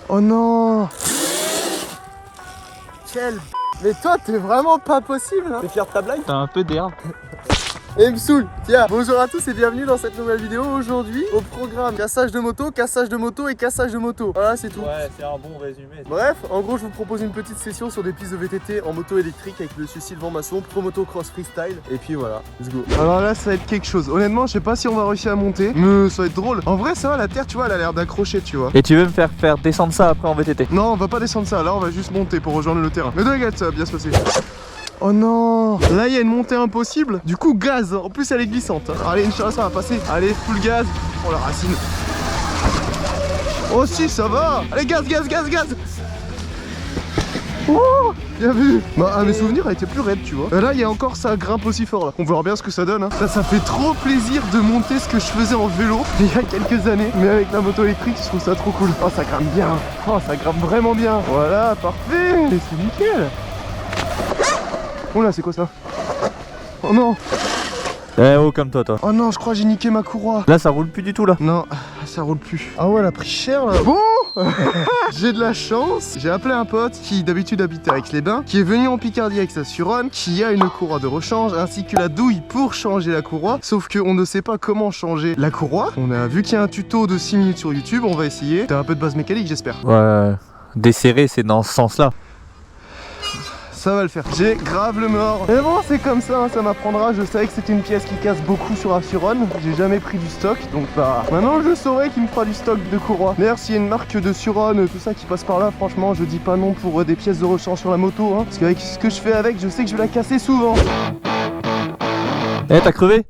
Oh non. Quel... Mais toi, t'es vraiment pas possible, hein. T'es fier de ta blague? T'as un peu d'herbe. Et me saoule. Tiens, bonjour à tous et bienvenue dans cette nouvelle vidéo. Aujourd'hui, au programme cassage de moto et cassage de moto. Voilà, c'est tout. Ouais, c'est un bon résumé. Bref, en gros, je vous propose une petite session sur des pistes de VTT en moto électrique avec monsieur Sylvain Masson, pro motocross freestyle. Et puis voilà, let's go. Alors là, ça va être quelque chose. Honnêtement, je sais pas si on va réussir à monter, mais ça va être drôle. En vrai, ça va, la terre, tu vois, elle a l'air d'accrocher, tu vois. Et tu veux me faire descendre ça après en VTT? Non, on va pas descendre ça. Là, on va juste monter pour rejoindre le terrain. Mais t'inquiète, ça va bien se passer. Oh non. Là il y a une montée impossible. Du coup gaz. En plus elle est glissante. Allez Inch'Allah ça va passer. Allez full gaz. Oh la racine. Oh si ça va. Allez gaz. Oh bien vu. Bah à mes souvenirs elle était plus raide tu vois. Là il y a encore ça grimpe aussi fort là. On verra bien ce que ça donne hein. Ça fait trop plaisir de monter ce que je faisais en vélo il y a quelques années. Mais avec la moto électrique je trouve ça trop cool. Oh ça grimpe bien. Oh ça grimpe vraiment bien. Voilà parfait. Et c'est nickel. Oh là c'est quoi ça? Oh non. Eh oh comme toi. Oh non je crois que j'ai niqué ma courroie. Là ça roule plus du tout là. Non ça roule plus. Ah ouais elle a pris cher là. Bon j'ai de la chance. J'ai appelé un pote qui d'habitude habite à Aix-les-Bains, qui est venu en Picardie avec sa Suronne, qui a une courroie de rechange ainsi que la douille pour changer la courroie. Sauf qu'on ne sait pas comment changer la courroie. On a vu qu'il y a un tuto de 6 minutes sur YouTube. On va essayer. T'as un peu de base mécanique j'espère. Ouais. Desserrer c'est dans ce sens là. Ça va le faire. J'ai grave le mort. Mais bon, c'est comme ça, hein, ça m'apprendra. Je savais que c'était une pièce qui casse beaucoup sur la Suronne. J'ai jamais pris du stock, donc bah maintenant je saurai qu'il me fera du stock de courroie. D'ailleurs, s'il y a une marque de Suronne, tout ça qui passe par là, franchement, je dis pas non pour des pièces de rechange sur la moto, hein, parce qu'avec ce que je fais avec, je sais que je vais la casser souvent. Eh, t'as crevé?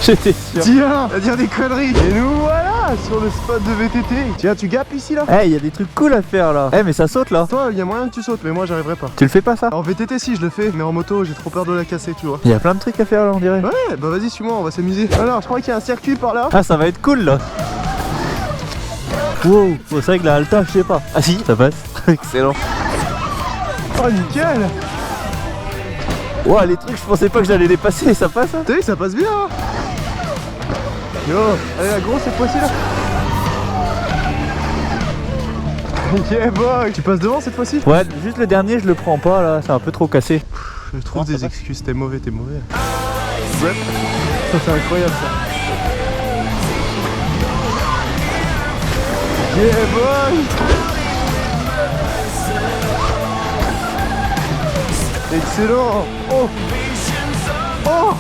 J'étais sûr. Tiens, à dire des conneries. Et nous voilà sur le spot de VTT. Tiens, tu gapes ici là. Eh, il y a des trucs cool à faire là. Eh, mais ça saute là. Toi, il y a moyen que tu sautes, mais moi j'arriverai pas. Tu le fais pas ça? En VTT si je le fais, mais en moto j'ai trop peur de la casser, tu vois. Il y a plein de trucs à faire là, on dirait. Ouais, bah vas-y, suis-moi, on va s'amuser. Alors, je crois qu'il y a un circuit par là. Ah, ça va être cool là. Wow, c'est vrai que la Alta, je sais pas. Ah si, ça passe. Excellent. Oh, nickel. Wow, les trucs, je pensais pas que j'allais les passer, ça passe hein. T'as vu, ça passe bien hein. Yo, allez la grosse cette fois-ci là. Yeah boy. Tu passes devant cette fois-ci? Ouais, juste le dernier, je le prends pas là, c'est un peu trop cassé. Je trouve des excuses, t'es mauvais. Ouais. Ça c'est incroyable ça. Yeah boy. Excellent. Oh. Oh,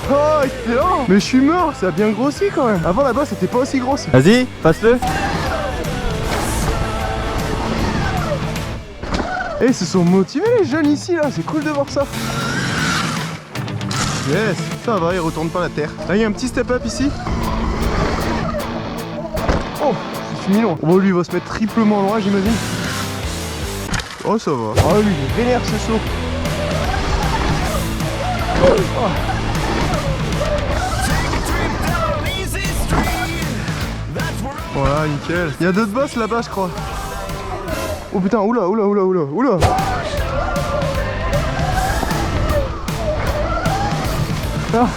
excellent. Mais je suis mort, ça a bien grossi quand même. Avant là-bas c'était pas aussi grosse. Vas-y, passe-le. Et ils se sont motivés les jeunes ici là, c'est cool de voir ça. Yes, ça va, ils retournent pas la terre. Là il y a un petit step up ici. Oh, c'est fini long. Bon lui il va se mettre triplement loin j'imagine. Oh ça va. Oh lui il est vénère ce saut. Oh. Voilà, nickel. Il y a d'autres boss là-bas, je crois. Oh putain, oula.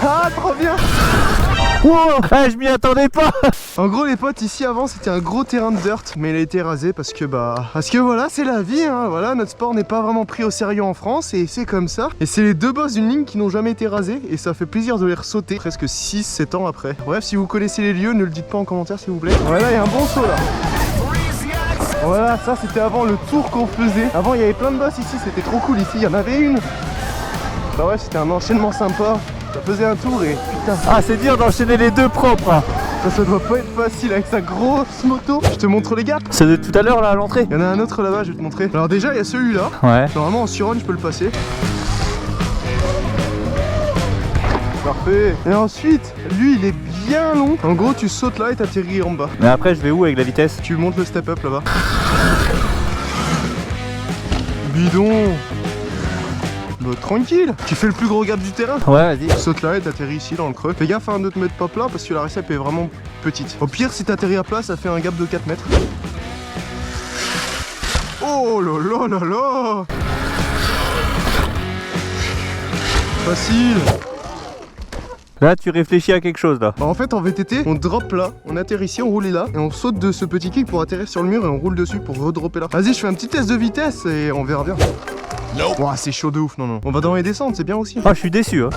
Ah, trop bien. Wow, ah, je m'y attendais pas. En gros les potes ici avant c'était un gros terrain de dirt mais il a été rasé parce que voilà c'est la vie hein. Voilà notre sport n'est pas vraiment pris au sérieux en France et c'est comme ça. Et c'est les deux bosses d'une ligne qui n'ont jamais été rasés et ça fait plaisir de les ressauter presque 6-7 ans après. Bref si vous connaissez les lieux ne le dites pas en commentaire s'il vous plaît. Voilà il y a un bon saut là. Voilà ça c'était avant le tour qu'on faisait. Avant il y avait plein de bosses ici c'était trop cool ici il y en avait une. Bah ouais c'était un enchaînement sympa. Ça faisait un tour et putain. Ah c'est dur d'enchaîner les deux propres hein. Ça doit pas être facile avec sa grosse moto. Je te montre les gaps. C'est de tout à l'heure là à l'entrée. Il y en a un autre là-bas, je vais te montrer. Alors déjà il y a celui-là. Ouais. Normalement en Suronne je peux le passer. Parfait. Et ensuite, lui il est bien long. En gros tu sautes là et t'atterris en bas. Mais après je vais où avec la vitesse? Tu montes le step up là-bas. Bidon. Bah, tranquille, tu fais le plus gros gap du terrain. Ouais vas-y. Tu sautes là et t'atterris ici dans le creux. Fais gaffe hein, de te mettre pas plat parce que la récep est vraiment petite. Au pire si t'atterris à plat ça fait un gap de 4 mètres. Oh là là là là. Facile. Là, tu réfléchis à quelque chose là. Bah, en fait, en VTT, on drop là, on atterrit ici, on roule là, et on saute de ce petit kick pour atterrir sur le mur et on roule dessus pour redropper là. Vas-y, je fais un petit test de vitesse et on verra bien. Ouah, c'est chaud de ouf, non. On va dans les descentes, c'est bien aussi. Ah, je suis déçu. Hein.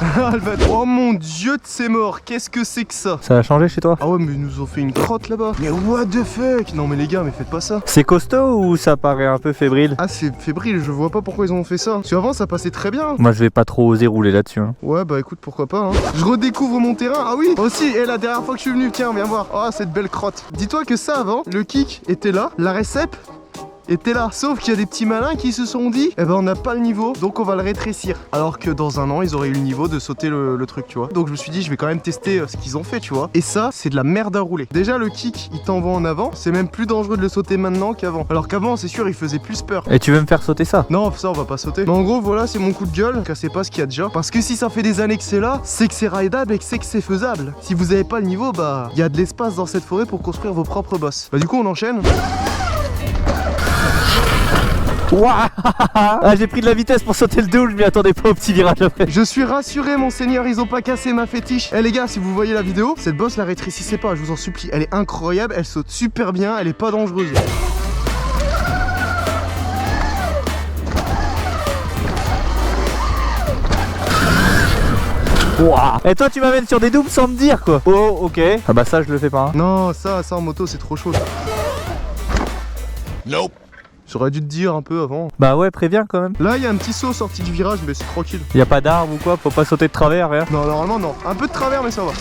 Oh mon dieu de c'est mort, qu'est-ce que c'est que ça? Ça a changé chez toi? Ah ouais, mais ils nous ont fait une crotte là-bas. Mais what the fuck? Non mais les gars, mais faites pas ça. C'est costaud ou ça paraît un peu fébrile? Ah, c'est fébrile, je vois pas pourquoi ils ont fait ça. Parce qu'avant, ça passait très bien. Moi, je vais pas trop oser rouler là-dessus. Hein. Ouais, bah écoute, pourquoi pas. Hein. Je redécouvre mon terrain. Ah oui, aussi, et la dernière fois que je suis venu, tiens, viens voir. Oh, cette belle crotte. Dis-toi que ça avant, le kick était là, la récep était là. Sauf qu'il y a des petits malins qui se sont dit, eh ben on n'a pas le niveau, donc on va le rétrécir. Alors que dans un an, ils auraient eu le niveau de sauter le truc, tu vois. Donc je me suis dit, je vais quand même tester ce qu'ils ont fait, tu vois. Et ça, c'est de la merde à rouler. Déjà, le kick, il t'envoie en avant. C'est même plus dangereux de le sauter maintenant qu'avant. Alors qu'avant, c'est sûr, il faisait plus peur. Et tu veux me faire sauter ça? Non, ça, on va pas sauter. Mais en gros, voilà, c'est mon coup de gueule. Cassez pas ce qu'il y a déjà. Parce que si ça fait des années que c'est là, c'est que c'est rideable et que c'est faisable. Si vous avez pas le niveau, bah, il y a de l'espace dans cette forêt pour construire vos propres bosses. Bah, du coup, on enchaîne. Ouah. Ah, j'ai pris de la vitesse pour sauter le double, je m'y attendais pas au petit virage après. Je suis rassuré, monseigneur, ils ont pas cassé ma fétiche. Eh les gars, si vous voyez la vidéo, cette bosse la rétrécissez pas, je vous en supplie. Elle est incroyable, elle saute super bien, elle est pas dangereuse. Ouah. Et toi, tu m'amènes sur des doubles sans me dire quoi. Oh, ok. Ah bah ça, je le fais pas. Hein. Non, ça en moto, c'est trop chaud. Nope. J'aurais dû te dire un peu avant. Bah ouais, préviens quand même. Là, il y a un petit saut sorti du virage, mais c'est tranquille. Y a pas d'arbre ou quoi? Faut pas sauter de travers, rien? Non, normalement, non. Un peu de travers, mais ça va.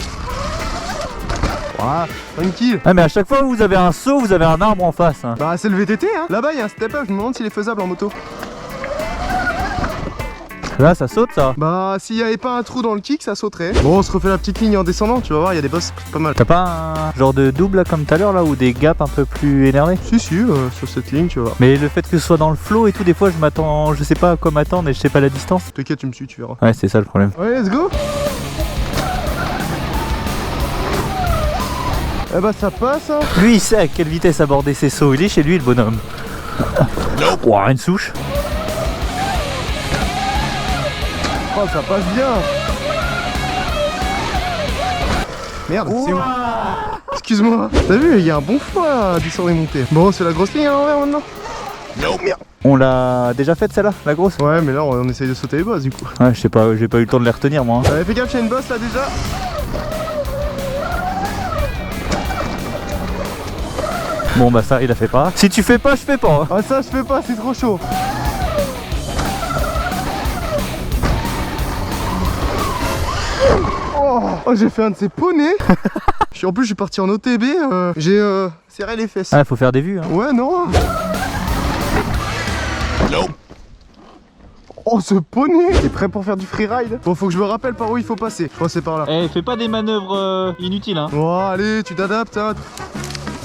Voilà, tranquille. Ah, mais à chaque fois où vous avez un saut, vous avez un arbre en face. Hein. Bah, c'est le VTT, hein. Là-bas, il y a un step-up. Je me demande s'il est faisable en moto. Là, ça saute ça. Bah, s'il y avait pas un trou dans le kick, ça sauterait. Bon, on se refait la petite ligne en descendant. Tu vas voir, il y a des bosses pas mal. T'as pas un genre de double là, comme tout à l'heure là, ou des gaps un peu plus énervés? Si, sur cette ligne, tu vois. Mais le fait que ce soit dans le flow et tout, des fois je m'attends, je sais pas à quoi m'attendre et je sais pas la distance. T'inquiète, tu me suis, tu verras. Ouais, c'est ça le problème. Ouais, let's go. Eh bah, ça passe, hein. Lui, il sait à quelle vitesse aborder ses sauts. Il est chez lui, le bonhomme. Ouah, une souche. Oh, ça passe bien. Merde, c'est où? Excuse-moi. T'as vu, il y a un bon foie à descendre et monter. Bon, c'est la grosse ligne à l'envers maintenant. Non, merde. On l'a déjà faite celle-là, la grosse? Ouais, mais là, on essaye de sauter les bosses du coup. Ouais, je sais pas, j'ai pas eu le temps de les retenir moi. Allez, fais gaffe, il y a une bosse là déjà. Bon bah ça, il a fait pas. Si tu fais pas, je fais pas. Hein. Ah, ça, je fais pas, c'est trop chaud. Oh, j'ai fait un de ces poneys. En plus, je suis parti en OTB. J'ai serré les fesses. Ah, faut faire des vues. Hein. Ouais, non. Oh, ce poney. T'es prêt pour faire du freeride? Bon, faut que je me rappelle par où il faut passer. Je crois que c'est par là. Eh, fais pas des manœuvres inutiles, hein. Oh, allez, tu t'adaptes, hein.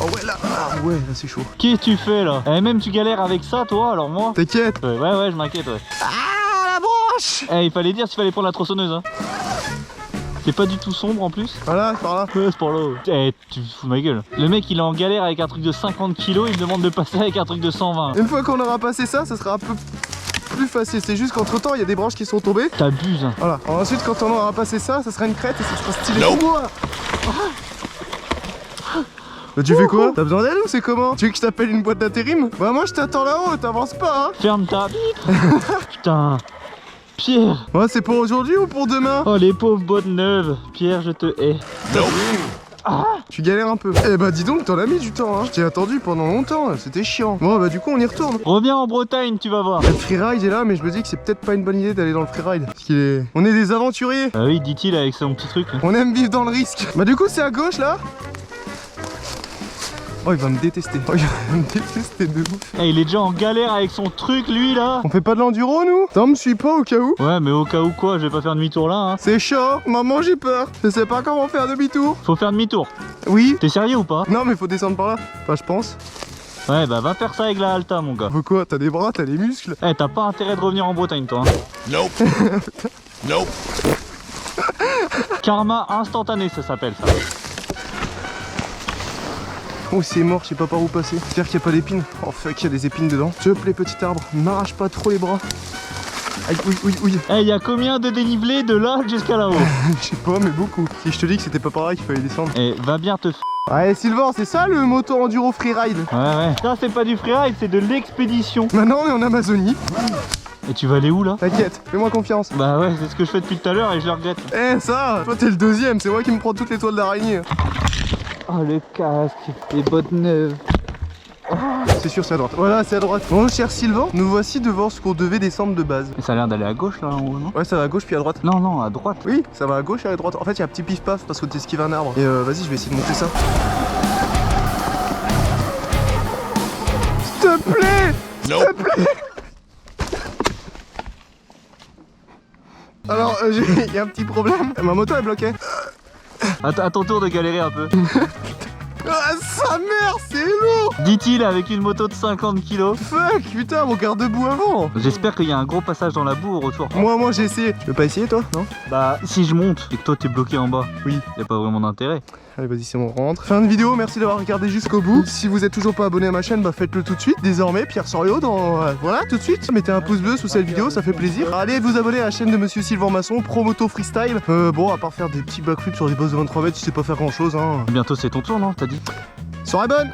Oh ouais, là. Ah ouais, là, c'est chaud. Qu'est-ce que tu fais là? Eh, même tu galères avec ça, toi, alors moi. T'inquiète. Ouais, je m'inquiète, ouais. Ah, la branche. Eh, il fallait dire s'il fallait prendre la tronçonneuse, hein. C'est pas du tout sombre en plus. Voilà, par là. Ouais, c'est par là. Eh, tu fous de ma gueule. Le mec, il est en galère avec un truc de 50 kilos, il me demande de passer avec un truc de 120. Une fois qu'on aura passé ça, ça sera un peu plus facile. C'est juste qu'entre temps, il y a des branches qui sont tombées. T'abuses. Hein. Voilà. Ensuite, quand on aura passé ça, ça sera une crête et ça sera stylé. Bah, tu fais quoi? T'as besoin d'aide ou c'est comment? Tu veux que je t'appelle une boîte d'intérim? Bah moi je t'attends là-haut, t'avances pas hein. Ferme ta bite. Putain. Pierre. Ouais, c'est pour aujourd'hui ou pour demain? Oh les pauvres bottes neuves. Pierre, je te hais. Ah, tu galères un peu. Eh bah dis donc, t'en as mis du temps hein. Je t'ai attendu pendant longtemps, c'était chiant. Bon bah du coup on y retourne. Reviens en Bretagne, tu vas voir. Le freeride est là, mais je me dis que c'est peut-être pas une bonne idée d'aller dans le freeride. Parce qu'il est... On est des aventuriers. Ah oui, dit-il avec son petit truc. Là. On aime vivre dans le risque. Bah du coup c'est à gauche là. Oh, il va me détester. Oh, il va me détester de ouf. Eh, il est déjà en galère avec son truc, lui, là. On fait pas de l'enduro, nous? T'en me suis pas au cas où? Ouais, mais au cas où quoi, je vais pas faire demi-tour là, hein. C'est chaud. Maman, j'ai peur. Je sais pas comment faire demi-tour. Faut faire demi-tour. Oui. T'es sérieux ou pas? Non, mais faut descendre par là. Enfin, je pense. Ouais, bah va faire ça avec la Alta, mon gars. Faut quoi? T'as des bras, t'as des muscles. Eh, t'as pas intérêt de revenir en Bretagne, toi. Hein. Nope. Nope. Karma instantané, ça s'appelle, ça. Oh, c'est mort, je sais pas par où passer. J'espère qu'il n'y a pas d'épines. Oh fuck, il y a des épines dedans. S'il te plaît, petit arbre, n'arrache pas trop les bras. Aïe, oui, oui, oui. Eh, y a combien de dénivelé de là jusqu'à là-haut? Je sais pas, mais beaucoup. Si je te dis que c'était pas pareil qu'il fallait descendre. Eh, va bien te Ouais, Sylvain, c'est ça le moto enduro freeride? Ouais. Ça, c'est pas du freeride, c'est de l'expédition. Maintenant, on est en Amazonie. Et tu vas aller où là? T'inquiète, fais-moi confiance. Bah ouais, c'est ce que je fais depuis tout à l'heure et je le regrette. Eh, ça, toi, t'es le deuxième. C'est moi qui me prends toutes les toiles d'araignée. Oh, le casque, les bottes neuves. C'est sûr, c'est à droite. Voilà, c'est à droite. Bon, cher Sylvain, nous voici devant ce qu'on devait descendre de base. Mais ça a l'air d'aller à gauche là en haut, non? Ouais, ça va à gauche puis à droite. Non, à droite. Oui, ça va à gauche et à droite. En fait, il y a un petit pif-paf parce que t'esquives un arbre. Et vas-y, je vais essayer de monter ça. S'il te plaît! S'il te plaît! Alors, il y a un petit problème. Ma moto est bloquée. À ton tour de galérer un peu. Ah, sa mère, c'est lourd! Dit-il avec une moto de 50 kg. Fuck, putain, mon garde-boue avant! J'espère qu'il y a un gros passage dans la boue au retour. Moi, j'ai essayé. Tu veux pas essayer, toi? Non? Bah, si je monte et que toi t'es bloqué en bas, Oui. y a pas vraiment d'intérêt. Allez, vas-y, c'est bon, on rentre. Fin de vidéo, merci d'avoir regardé jusqu'au bout. Si vous êtes toujours pas abonné à ma chaîne, bah faites-le tout de suite. Désormais, Pierre Soriot dans... voilà, tout de suite. Mettez un pouce bleu sous cette vidéo, ça fait plaisir. Allez vous abonner à la chaîne de Monsieur Sylvain Masson, Pro Moto Freestyle. Bon, à part faire des petits backflips sur des bosses de 23 mètres, tu sais pas faire grand-chose, hein. Bientôt c'est ton tour, non? T'as dit? Soirée bonne!